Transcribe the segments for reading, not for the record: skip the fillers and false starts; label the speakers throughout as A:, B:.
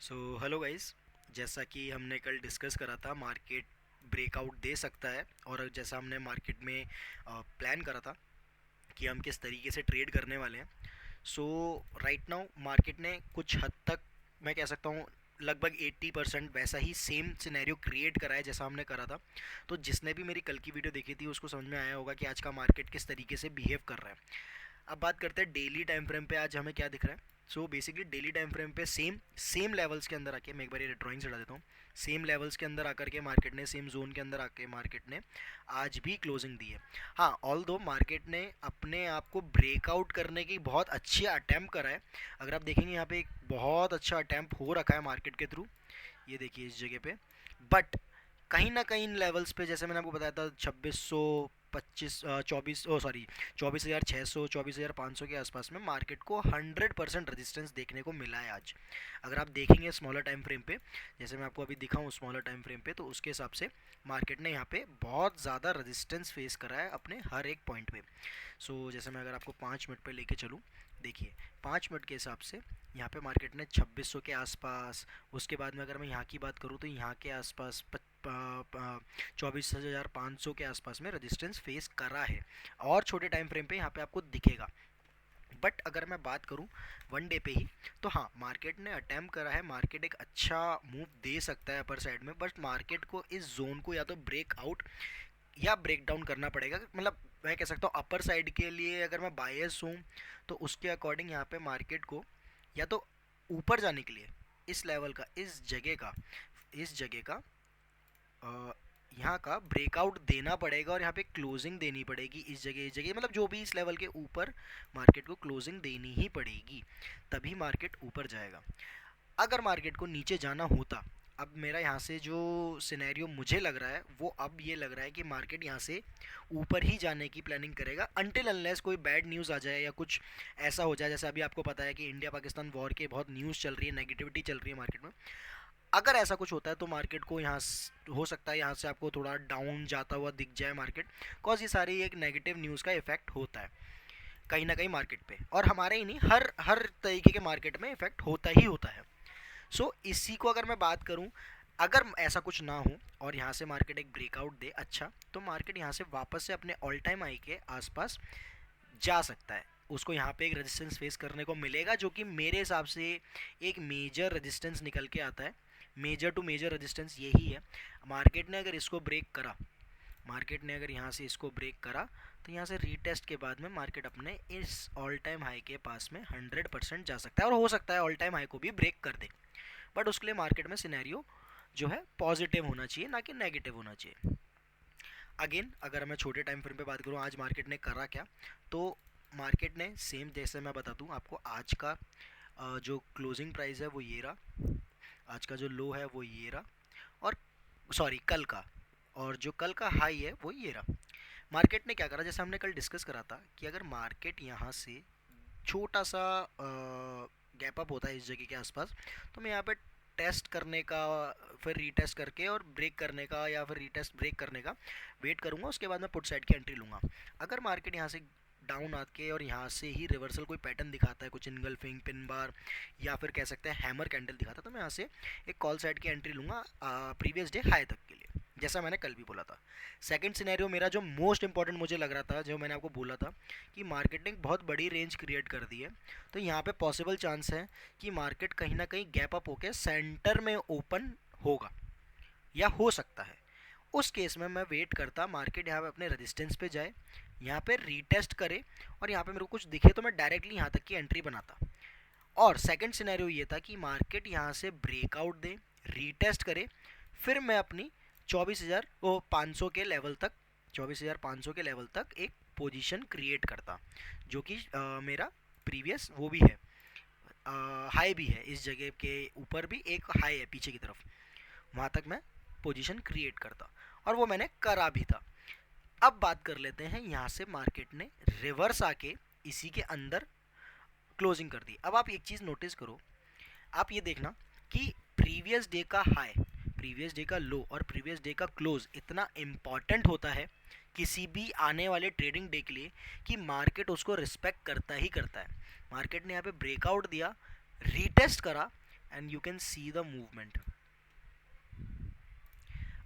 A: So hello guys. जैसा कि हमने कल डिस्कस करा था, मार्केट ब्रेकआउट दे सकता है। और जैसा हमने मार्केट में प्लान करा था कि हम किस तरीके से ट्रेड करने वाले हैं। सो राइट नाउ मार्केट ने कुछ हद तक, मैं कह सकता हूँ, लगभग 80% वैसा ही सेम सिनेरियो क्रिएट करा है जैसा हमने करा था। तो जिसने भी मेरी कल की वीडियो देखी थी उसको समझ में आया होगा कि आज का मार्केट किस तरीके से बिहेव कर रहा है। अब बात करते हैं डेली टाइम फ्रेम पे आज हमें क्या दिख रहा है। So basically daily time frame पे सेम सेम लेवल्स के अंदर आके, मैं एक बार ये ड्राइंग्स हटा देता हूँ। सेम लेवल्स के अंदर आकर के मार्केट ने, सेम जोन के अंदर आके मार्केट ने आज भी क्लोजिंग दी है। हाँ, ऑल दो मार्केट ने अपने आप को ब्रेकआउट करने की बहुत अच्छी अटैम्प्ट करा है। अगर आप देखेंगे यहाँ पे एक बहुत अच्छा अटैम्प्ट हो रखा है मार्केट के थ्रू। ये देखिए इस जगह पे। बट कहीं ना कहीं इन लेवल्स पे, जैसे मैंने आपको बताया था, 2600, 25, 24, ओ सॉरी, 24,600, 24,500 के आसपास में मार्केट को 100% रेजिस्टेंस देखने को मिला है आज। अगर आप देखेंगे स्मॉलर टाइम फ्रेम पे, जैसे मैं आपको अभी दिखाऊं स्मॉलर टाइम फ्रेम पे, तो उसके हिसाब से मार्केट ने यहाँ पे बहुत ज़्यादा रेजिस्टेंस फेस करा है अपने हर एक पॉइंट पे। जैसे मैं अगर आपको 5 मिनट पे लेके चलूँ, देखिए 5 मिनट के हिसाब से यहाँ पे मार्केट ने 2600 के आसपास, उसके बाद में अगर मैं यहाँ की बात करूँ तो यहाँ के आसपास 24,500 के आसपास में रेजिस्टेंस फेस करा है। और छोटे टाइम फ्रेम पे यहाँ पे आपको दिखेगा। बट अगर मैं बात करूँ वन डे पे ही, तो हाँ, मार्केट ने अटैम्प्ट करा है, मार्केट एक अच्छा मूव दे सकता है अपर साइड में। बट मार्केट को इस जोन को या तो ब्रेक आउट या ब्रेक डाउन करना पड़ेगा। मतलब मैं कह सकता हूँ अपर साइड के लिए अगर मैं बायस हूँ तो उसके अकॉर्डिंग यहाँ पे मार्केट को या तो ऊपर जाने के लिए इस लेवल का, इस जगह का यहाँ का ब्रेकआउट देना पड़ेगा और यहाँ पे क्लोजिंग देनी पड़ेगी इस जगह, मतलब जो भी इस लेवल के ऊपर मार्केट को क्लोजिंग देनी ही पड़ेगी, तभी मार्केट ऊपर जाएगा। अगर मार्केट को नीचे जाना होता, अब मेरा यहाँ से जो सिनेरियो मुझे लग रहा है वो अब ये लग रहा है कि मार्केट यहाँ से ऊपर ही जाने की प्लानिंग करेगा, अनटिल अनलेस कोई बैड न्यूज़ आ जाए या कुछ ऐसा हो जाए। जैसे अभी आपको पता है कि इंडिया पाकिस्तान वॉर के बहुत न्यूज़ चल रही है, नेगेटिविटी चल रही है मार्केट में। अगर ऐसा कुछ होता है तो मार्केट को यहाँ हो सकता है यहाँ से आपको थोड़ा डाउन जाता हुआ दिख जाए मार्केट, कॉज ये सारी एक नेगेटिव न्यूज़ का इफेक्ट होता है कहीं ना कहीं मार्केट पे, और हमारे ही नहीं, हर हर तरीके के मार्केट में इफेक्ट होता ही होता है। इसी को अगर मैं बात करूं, अगर ऐसा कुछ ना हो और यहाँ से मार्केट एक ब्रेकआउट दे अच्छा, तो मार्केट यहाँ से वापस से अपने ऑल टाइम हाई के आसपास जा सकता है। उसको यहाँ पे एक रेजिस्टेंस फेस करने को मिलेगा, जो कि मेरे हिसाब से एक मेजर रेजिस्टेंस निकल के आता है। मेजर टू मेजर रेजिस्टेंस यही है। मार्केट ने अगर इसको ब्रेक करा, मार्केट ने अगर यहाँ से इसको ब्रेक करा, तो यहाँ से रीटेस्ट के बाद में मार्केट अपने इस ऑल टाइम हाई के पास में 100% जा सकता है, और हो सकता है ऑल टाइम हाई को भी ब्रेक कर दे। बट उसके लिए मार्केट में सिनेरियो जो है पॉजिटिव होना चाहिए, ना कि नेगेटिव होना चाहिए। अगेन अगर मैं छोटे टाइम फ्रेम पे बात करूँ आज मार्केट ने करा क्या, तो मार्केट ने सेम, जैसे मैं बता दूँ आपको, आज का जो क्लोजिंग प्राइस है वो ये रहा, आज का जो लो है वो ये रहा, और सॉरी कल का, और जो कल का हाई है वो ये रहा। मार्केट ने क्या करा, जैसे हमने कल डिस्कस करा था कि अगर मार्केट यहाँ से छोटा सा गैप अप होता है इस जगह के आसपास, तो मैं यहाँ पे टेस्ट करने का, फिर रीटेस्ट करके और ब्रेक करने का, या फिर रीटेस्ट ब्रेक करने का वेट करूँगा। उसके बाद मैं पुट साइड की एंट्री लूँगा। अगर मार्केट यहाँ से डाउन आके और यहाँ से ही रिवर्सल कोई पैटर्न दिखाता है, कुछ इनगल्फिंग पिन बार या फिर कह सकते हैं हैमर कैंडल दिखाता है, तो मैं यहाँ से एक कॉल साइड की एंट्री लूँगा प्रीवियस डे हाई तक के लिए, जैसा मैंने कल भी बोला था। सेकंड सिनेरियो मेरा जो मोस्ट इंपॉर्टेंट मुझे लग रहा था, जो मैंने आपको बोला था कि मार्केट ने बहुत बड़ी रेंज क्रिएट कर दी है, तो यहाँ पे पॉसिबल चांस है कि मार्केट कहीं ना कहीं गैप अप होके सेंटर में ओपन होगा, या हो सकता है। उस केस में मैं वेट करता मार्केट यहाँ पे अपने रेजिस्टेंस पे जाए, यहाँ पे रीटेस्ट करे, और यहाँ पे मेरे को कुछ दिखे तो मैं डायरेक्टली यहाँ तक की एंट्री बनाता। और सेकंड सिनेरियो ये था कि मार्केट यहाँ से ब्रेकआउट दे, रीटेस्ट करे, फिर मैं अपनी 24,500 के लेवल तक, 24,500 के लेवल तक एक पोजीशन क्रिएट करता, जो कि मेरा प्रीवियस वो भी है, हाई भी है, इस जगह के ऊपर भी एक हाई है पीछे की तरफ, वहाँ तक मैं पोजीशन क्रिएट करता, और वो मैंने करा भी था। अब बात कर लेते हैं यहाँ से मार्केट ने रिवर्स आके इसी के अंदर क्लोजिंग कर दी। अब आप एक चीज़ नोटिस करो, आप ये देखना कि प्रीवियस डे का हाई, प्रीवियस डे का लो और प्रीवियस डे का क्लोज इतना इम्पॉर्टेंट होता है किसी भी आने वाले ट्रेडिंग डे के लिए, कि मार्केट उसको रिस्पेक्ट करता ही करता है। मार्केट ने यहाँ पे ब्रेकआउट दिया, रीटेस्ट करा, and you can see the movement.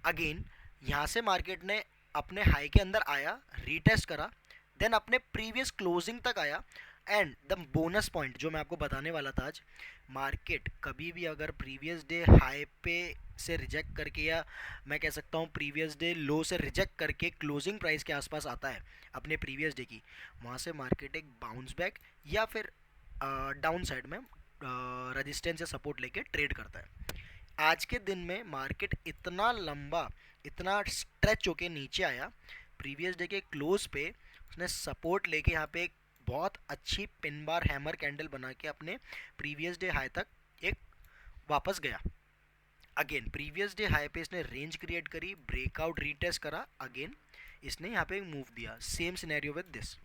A: Again यहाँ से मार्केट ने अपने हाई के अंदर आया, रीटेस्ट करा, देन अपने प्रीवियस क्लोजिंग तक आया। एंड द बोनस पॉइंट जो मैं आपको बताने वाला था आज, मार्केट कभी भी अगर प्रीवियस डे हाई पे से रिजेक्ट करके, या मैं कह सकता हूँ प्रीवियस डे लो से रिजेक्ट करके क्लोजिंग प्राइस के आसपास आता है अपने प्रीवियस डे की, वहाँ से मार्केट एक बाउंस बैक या फिर डाउन साइड में रेजिस्टेंस या सपोर्ट लेके ट्रेड करता है। आज के दिन में मार्केट इतना लंबा, इतना स्ट्रेच होके नीचे आया, प्रीवियस डे के क्लोज पे उसने सपोर्ट लेके यहाँ पे एक बहुत अच्छी पिन बार हैमर कैंडल बना के अपने प्रीवियस डे हाई तक एक वापस गया। अगेन प्रीवियस डे हाई पे इसने रेंज क्रिएट करी, ब्रेकआउट रीटेस्ट करा, अगेन इसने यहाँ पे एक मूव दिया। Same scenario with this.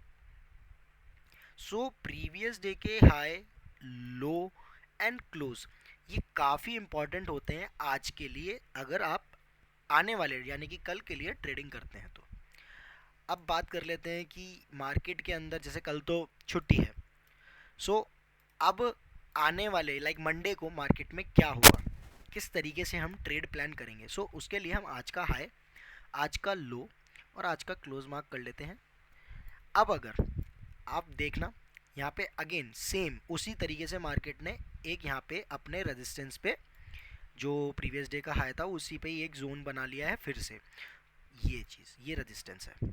A: So previous day के हाई, लो एंड क्लोज ये काफ़ी इंपॉर्टेंट होते हैं आज के लिए, अगर आप आने वाले यानी कि कल के लिए ट्रेडिंग करते हैं तो। अब बात कर लेते हैं कि मार्केट के अंदर जैसे कल तो छुट्टी है, सो अब आने वाले लाइक मंडे को मार्केट में क्या होगा, किस तरीके से हम ट्रेड प्लान करेंगे। सो उसके लिए हम आज का हाई, आज का लो और आज का क्लोज मार्क कर लेते हैं। अब अगर आप देखना यहाँ पे अगेन सेम उसी तरीके से मार्केट ने एक यहाँ पे अपने रेजिस्टेंस पे जो प्रीवियस डे का हाई था उसी पे ही एक जोन बना लिया है फिर से। ये चीज़, ये रेजिस्टेंस है,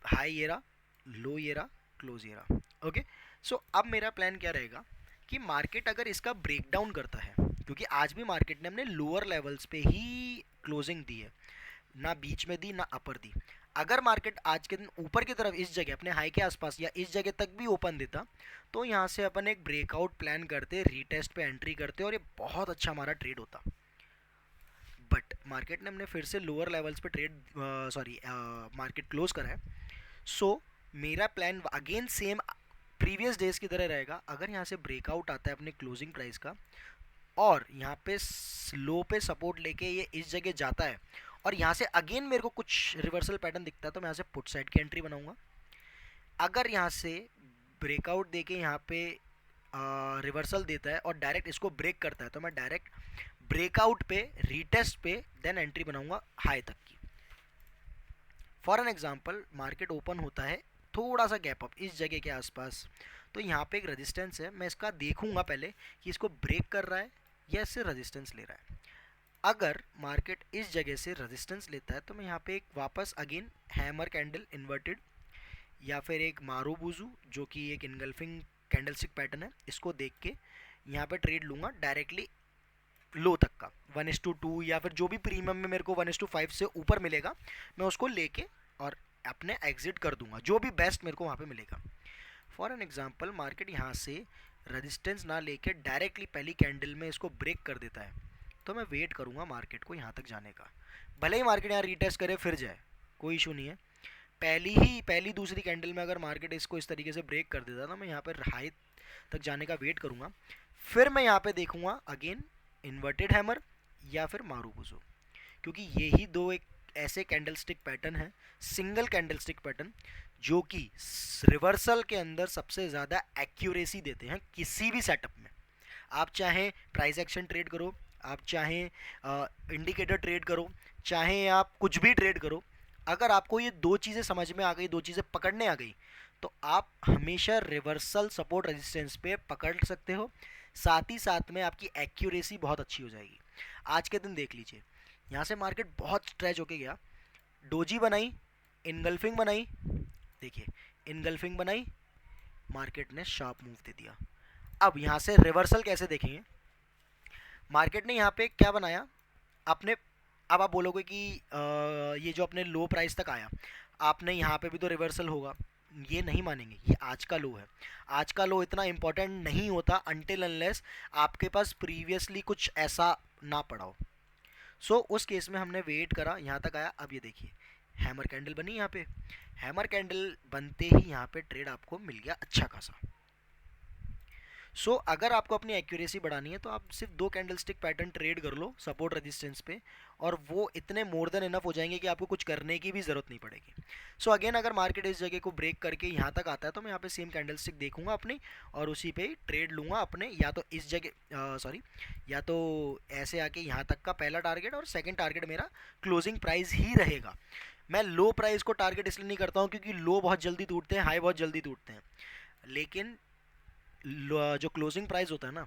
A: हाई ये रहा, लो ये रहा, क्लोज ये रहा। ओके, सो अब मेरा प्लान क्या रहेगा कि मार्केट अगर इसका ब्रेकडाउन करता है, क्योंकि आज भी मार्केट ने अपने लोअर लेवल्स पे ही क्लोजिंग दी है, ना बीच में दी ना अपर दी। अगर मार्केट आज के दिन ऊपर की तरफ इस जगह अपने हाई के आसपास या इस जगह तक भी ओपन देता तो यहाँ से अपन एक ब्रेकआउट प्लान करते, रीटेस्ट पे एंट्री करते और ये बहुत अच्छा हमारा ट्रेड होता। बट मार्केट ने हमने फिर से लोअर लेवल्स पे ट्रेड मार्केट क्लोज करा है। सो मेरा plan again same previous days की तरह रहेगा। अगर यहाँ से ब्रेकआउट आता है अपने क्लोजिंग प्राइस का और यहाँ पे लो पे सपोर्ट लेके ये इस जगह जाता है और यहाँ से अगेन मेरे को कुछ रिवर्सल पैटर्न दिखता है तो मैं यहाँ से पुट साइड की एंट्री बनाऊंगा। अगर यहाँ से ब्रेकआउट देके यहाँ पे रिवर्सल देता है और डायरेक्ट इसको ब्रेक करता है तो मैं डायरेक्ट ब्रेकआउट पे, रीटेस्ट पे देन एंट्री बनाऊंगा हाई तक की। For an example market open होता है थोड़ा सा गैप अप इस जगह के आसपास, तो यहाँ पे एक रेजिस्टेंस है, मैं इसका देखूंगा पहले कि इसको ब्रेक कर रहा है या इससे रेजिस्टेंस ले रहा है। अगर मार्केट इस जगह से रेजिस्टेंस लेता है तो मैं यहाँ पे एक वापस अगेन हैमर कैंडल इन्वर्टेड या फिर एक मारूबुजू जो कि एक इनगल्फिंग कैंडलस्टिक पैटर्न है, इसको देख के यहाँ पे ट्रेड लूँगा डायरेक्टली लो तक का 1:2 या फिर जो भी प्रीमियम में मेरे को 1:5 से ऊपर मिलेगा मैं उसको लेके और अपने एग्जिट कर दूंगा, जो भी बेस्ट मेरे को वहाँ पे मिलेगा। फॉर एन एग्जांपल मार्केट यहाँ से रेजिस्टेंस ना लेके डायरेक्टली पहली कैंडल में इसको ब्रेक कर देता है तो मैं वेट करूँगा मार्केट को यहाँ तक जाने का। भले ही मार्केट यहाँ रीटेस्ट करे फिर जाए, कोई इशू नहीं है। पहली दूसरी कैंडल में अगर मार्केट इसको इस तरीके से ब्रेक कर देता तो मैं यहाँ पर हाई तक जाने का वेट करूँगा। फिर मैं यहाँ पे देखूँगा अगेन इन्वर्टेड हैमर या फिर मारूबुजू, क्योंकि यही दो एक ऐसे कैंडलस्टिक पैटर्न है, सिंगल कैंडलस्टिक पैटर्न, जो कि रिवर्सल के अंदर सबसे ज़्यादा एक्यूरेसी देते हैं किसी भी सेटअप में। आप चाहे प्राइस एक्शन ट्रेड करो, आप चाहे इंडिकेटर ट्रेड करो, चाहे आप कुछ भी ट्रेड करो, अगर आपको ये दो चीज़ें समझ में आ गई, दो चीज़ें पकड़ने आ गई तो आप हमेशा रिवर्सल सपोर्ट रेजिस्टेंस पे पकड़ सकते हो। साथ ही साथ में आपकी एक्यूरेसी बहुत अच्छी हो जाएगी। आज के दिन देख लीजिए, यहाँ से मार्केट बहुत स्ट्रेच होके गया, डोजी बनाई, इनगल्फिंग बनाई, देखिए इनगल्फिंग बनाई, मार्केट ने शार्प मूव दे दिया। अब यहाँ से रिवर्सल कैसे देखेंगे, मार्केट ने यहाँ पे क्या बनाया आपने, अब आप बोलोगे कि ये जो अपने लो प्राइस तक आया आपने यहाँ पे भी तो रिवर्सल होगा, ये नहीं मानेंगे, ये आज का लो है। आज का लो इतना इंपॉर्टेंट नहीं होता अनटिल अनलेस आपके पास प्रीवियसली कुछ ऐसा ना पड़ा हो। सो उस केस में हमने वेट करा, यहाँ तक आया। अब ये देखिए हैमर कैंडल बनी, यहाँ पे हैमर कैंडल बनते ही यहाँ पे ट्रेड आपको मिल गया अच्छा खासा। सो अगर आपको अपनी एक्यूरेसी बढ़ानी है तो आप सिर्फ 2 कैंडलस्टिक पैटर्न ट्रेड कर लो सपोर्ट रेजिस्टेंस पे, और वो इतने मोर देन इनफ हो जाएंगे कि आपको कुछ करने की भी ज़रूरत नहीं पड़ेगी। सो अगेन अगर मार्केट इस जगह को ब्रेक करके यहाँ तक आता है तो मैं यहाँ पे सेम कैंडलस्टिक देखूंगा अपनी, और उसी पे ट्रेड लूँगा अपने, या तो इस जगह सॉरी, या तो ऐसे आके यहाँ तक का पहला टारगेट, और सेकेंड टारगेट मेरा क्लोजिंग प्राइस ही रहेगा। मैं लो प्राइस को टारगेट इसलिए नहीं करता हूँ क्योंकि लो बहुत जल्दी टूटते हैं, हाई बहुत जल्दी टूटते हैं, लेकिन जो क्लोजिंग प्राइस होता है ना,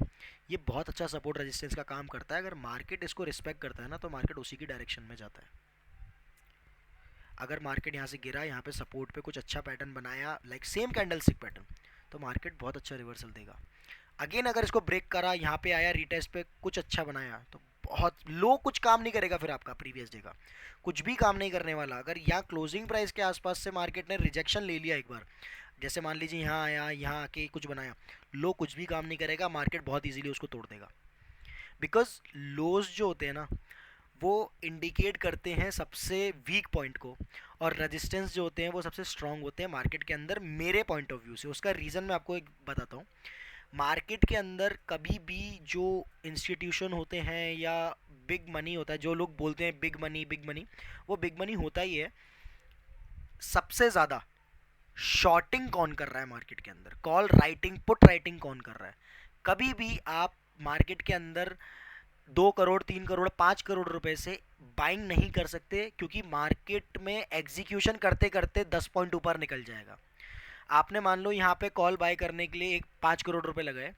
A: ये बहुत अच्छा सपोर्ट रेजिस्टेंस का काम करता है। अगर मार्केट इसको रिस्पेक्ट करता है ना तो मार्केट उसी की डायरेक्शन में जाता है। अगर मार्केट यहाँ से गिरा, यहाँ पे सपोर्ट पे कुछ अच्छा पैटर्न बनाया, लाइक सेम कैंडलस्टिक पैटर्न, तो मार्केट बहुत अच्छा रिवर्सल देगा। अगेन अगर इसको ब्रेक करा, यहाँ पे आया, रीटेस्ट पे कुछ अच्छा बनाया, तो बहुत लो कुछ काम नहीं करेगा फिर आपका प्रीवियस डे का, कुछ भी काम नहीं करने वाला। अगर यहाँ क्लोजिंग प्राइस के आसपास से मार्केट ने रिजेक्शन ले लिया एक बार, जैसे मान लीजिए यहाँ आया, यहाँ आके कुछ बनाया, लो कुछ भी काम नहीं करेगा, मार्केट बहुत इजीली उसको तोड़ देगा। बिकॉज लोज जो होते हैं ना, वो इंडिकेट करते हैं सबसे वीक पॉइंट को, और रेजिस्टेंस जो होते हैं वो सबसे स्ट्रांग होते हैं मार्केट के अंदर, मेरे पॉइंट ऑफ व्यू से। उसका रीज़न मैं आपको एक बताता हूँ। मार्केट के अंदर कभी भी जो इंस्टीट्यूशन होते हैं या बिग मनी होता है, जो लोग बोलते हैं बिग मनी, वो बिग मनी होता ही है। सबसे ज़्यादा शॉर्टिंग कौन कर रहा है मार्केट के अंदर, कॉल राइटिंग, पुट राइटिंग कौन कर रहा है? कभी भी आप मार्केट के अंदर 2 करोड़, 3 करोड़, 5 करोड़ रुपए से बाइंग नहीं कर सकते, क्योंकि मार्केट में एग्जीक्यूशन करते करते 10 पॉइंट ऊपर निकल जाएगा। आपने मान लो यहाँ पे कॉल बाय करने के लिए एक 5 करोड़ रुपए लगाए,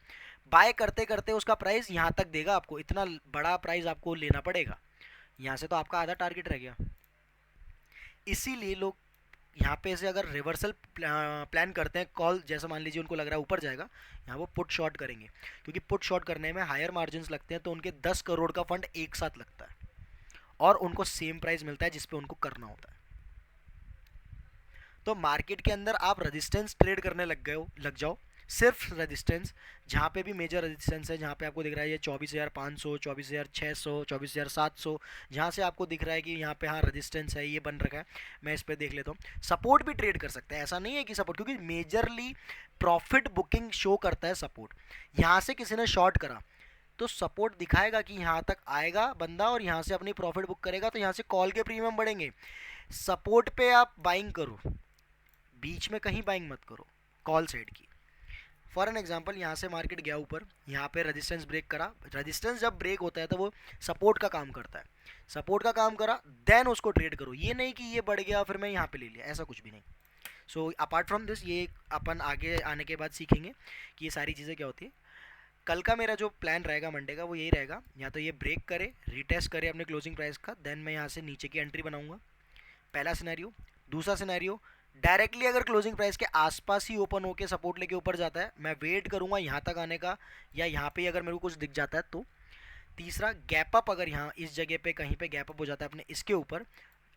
A: बाय करते करते उसका प्राइस यहाँ तक देगा आपको, इतना बड़ा प्राइस आपको लेना पड़ेगा, यहाँ से तो आपका आधा टारगेट रह गया। इसीलिए लोग यहाँ पे से अगर रिवर्सल प्लान करते हैं, कॉल जैसा मान लीजिए उनको लग रहा है ऊपर जाएगा, यहाँ वो पुट शॉर्ट करेंगे, क्योंकि पुट शॉर्ट करने में हायर मार्जिन लगते हैं, तो उनके 10 करोड़ का फंड एक साथ लगता है, और उनको सेम प्राइस मिलता है जिसपे उनको करना होता है। तो मार्केट के अंदर आप रेजिस्टेंस ट्रेड करने लग जाओ, सिर्फ रेजिस्टेंस, जहाँ पे भी मेजर रेजिस्टेंस है, जहाँ पे आपको दिख रहा है ये 24,500, 24,600, 24,700, जहाँ से आपको दिख रहा है कि यहाँ पे हाँ रेजिस्टेंस है, ये बन रखा है, मैं इस पर देख लेता हूँ। सपोर्ट भी ट्रेड कर सकते हैं, ऐसा नहीं है कि सपोर्ट, क्योंकि मेजरली प्रॉफिट बुकिंग शो करता है सपोर्ट। यहाँ से किसी ने शॉर्ट करा तो सपोर्ट दिखाएगा कि यहाँ तक आएगा बंदा, और यहाँ से अपनी प्रॉफिट बुक करेगा, तो यहाँ से कॉल के प्रीमियम बढ़ेंगे। सपोर्ट पे आप बाइंग करो, बीच में कहीं बाइंग मत करो कॉल साइड की। फॉर एन एग्जांपल, यहाँ से मार्केट गया ऊपर, यहाँ पे रेजिस्टेंस ब्रेक करा, रेजिस्टेंस जब ब्रेक होता है तो वो सपोर्ट का काम करता है, सपोर्ट का काम करा, देन उसको ट्रेड करो। ये नहीं कि ये बढ़ गया फिर मैं यहाँ पे ले लिया, ऐसा कुछ भी नहीं। सो अपार्ट फ्रॉम दिस, ये अपन आगे आने के बाद सीखेंगे कि ये सारी चीज़ें क्या होती है। कल का मेरा जो प्लान रहेगा मंडे का, वो यही रहेगा, या तो ये ब्रेक करे, रीटेस्ट करे अपने क्लोजिंग प्राइस का, देन मैं यहाँ से नीचे की एंट्री बनाऊंगा, पहला सिनेरियो। दूसरा सिनेरियो, डायरेक्टली अगर क्लोजिंग प्राइस के आसपास ही ओपन होकर सपोर्ट लेके ऊपर जाता है, मैं वेट करूंगा यहाँ तक आने का, या यहाँ पे अगर मेरे को कुछ दिख जाता है तो। तीसरा, गैप अप, अगर यहाँ इस जगह पे कहीं पे गैप अप हो जाता है अपने इसके ऊपर,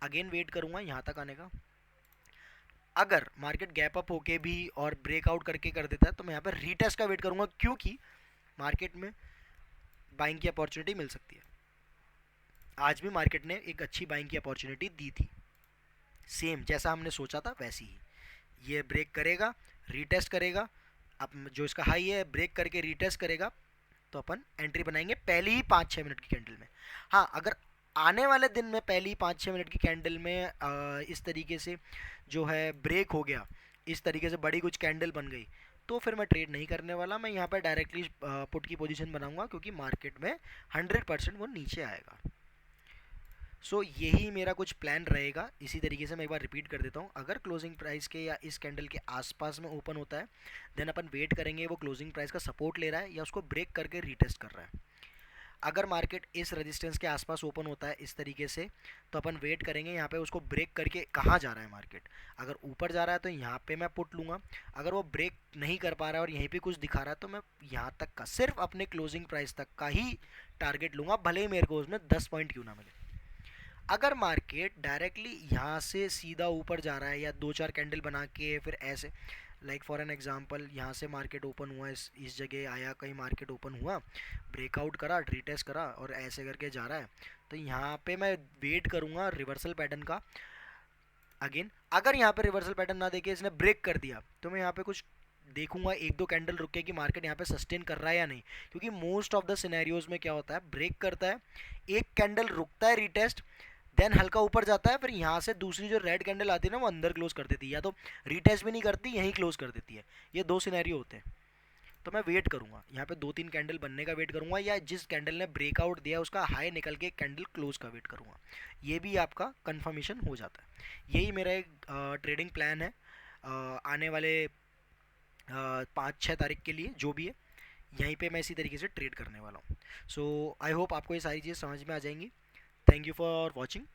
A: अगेन वेट करूंगा यहाँ तक आने का। अगर मार्केट गैप अप होके भी और ब्रेकआउट करके कर देता है तो मैं यहाँ पर रीटेस्ट का वेट करूंगा, क्योंकि मार्केट में बाइंग की अपॉर्चुनिटी मिल सकती है। आज भी मार्केट ने एक अच्छी बाइंग की अपॉर्चुनिटी दी थी, सेम जैसा हमने सोचा था वैसी ही। ये ब्रेक करेगा, रीटेस्ट करेगा, अब जो इसका हाई है ब्रेक करके रीटेस्ट करेगा, तो अपन एंट्री बनाएंगे पहले ही 5-6 मिनट की कैंडल में। हाँ, अगर आने वाले दिन में पहली 5-6 मिनट की कैंडल में इस तरीके से जो है ब्रेक हो गया, इस तरीके से बड़ी कुछ कैंडल बन गई, तो फिर मैं ट्रेड नहीं करने वाला, मैं यहाँ पर डायरेक्टली पुट की पोजीशन बनाऊंगा, क्योंकि मार्केट में 100% वो नीचे आएगा। सो यही मेरा कुछ प्लान रहेगा। इसी तरीके से मैं एक बार रिपीट कर देता हूँ, अगर क्लोजिंग प्राइस के या इस कैंडल के आसपास में ओपन होता है, देन अपन वेट करेंगे वो क्लोजिंग प्राइस का सपोर्ट ले रहा है या उसको ब्रेक करके रीटेस्ट कर रहा है। अगर मार्केट इस रेजिस्टेंस के आसपास ओपन होता है इस तरीके से, तो अपन वेट करेंगे यहाँ पे उसको ब्रेक करके कहाँ जा रहा है मार्केट। अगर ऊपर जा रहा है तो यहाँ पे मैं पुट लूँगा, अगर वो ब्रेक नहीं कर पा रहा है और यहीं पे कुछ दिखा रहा है तो मैं यहाँ तक का, सिर्फ अपने क्लोजिंग प्राइस तक का ही टारगेट लूँगा, भले ही मेरे को उसमें 10 पॉइंट क्यों ना मिले। अगर मार्केट डायरेक्टली यहाँ से सीधा ऊपर जा रहा है या 2-4 कैंडल बना के फिर ऐसे, लाइक फॉर एन एग्जांपल, यहाँ से मार्केट ओपन हुआ, इस जगह आया, कहीं मार्केट ओपन हुआ, ब्रेकआउट करा, रीटेस्ट करा और ऐसे करके जा रहा है, तो यहाँ पे मैं वेट करूँगा रिवर्सल पैटर्न का। अगेन अगर यहाँ पे रिवर्सल पैटर्न ना देके इसने ब्रेक कर दिया, तो मैं यहाँ पे कुछ देखूंगा एक दो कैंडल रुक के कि मार्केट यहाँ पे सस्टेन कर रहा है या नहीं, क्योंकि मोस्ट ऑफ द सिनेरियोज में क्या होता है, ब्रेक करता है, एक कैंडल रुकता है रीटेस्ट, देन हल्का ऊपर जाता है, फिर यहाँ से दूसरी जो रेड कैंडल आती है ना वो अंदर क्लोज कर देती है, या तो रीटेस्ट भी नहीं करती यहीं क्लोज कर देती है। ये दो सिनेरियो होते हैं। तो मैं वेट करूंगा यहाँ पे दो तीन कैंडल बनने का वेट करूंगा, या जिस कैंडल ने ब्रेकआउट दिया उसका हाई निकल के कैंडल क्लोज का वेट करूंगा। ये भी आपका कंफर्मेशन हो जाता है। यही मेरा एक ट्रेडिंग प्लान है आने वाले 5-6 तारीख के लिए जो भी है। यहीं पे मैं इसी तरीके से ट्रेड करने वाला हूँ। सो आई होप आपको ये सारी चीज़ समझ में आ जाएंगी। Thank you for watching.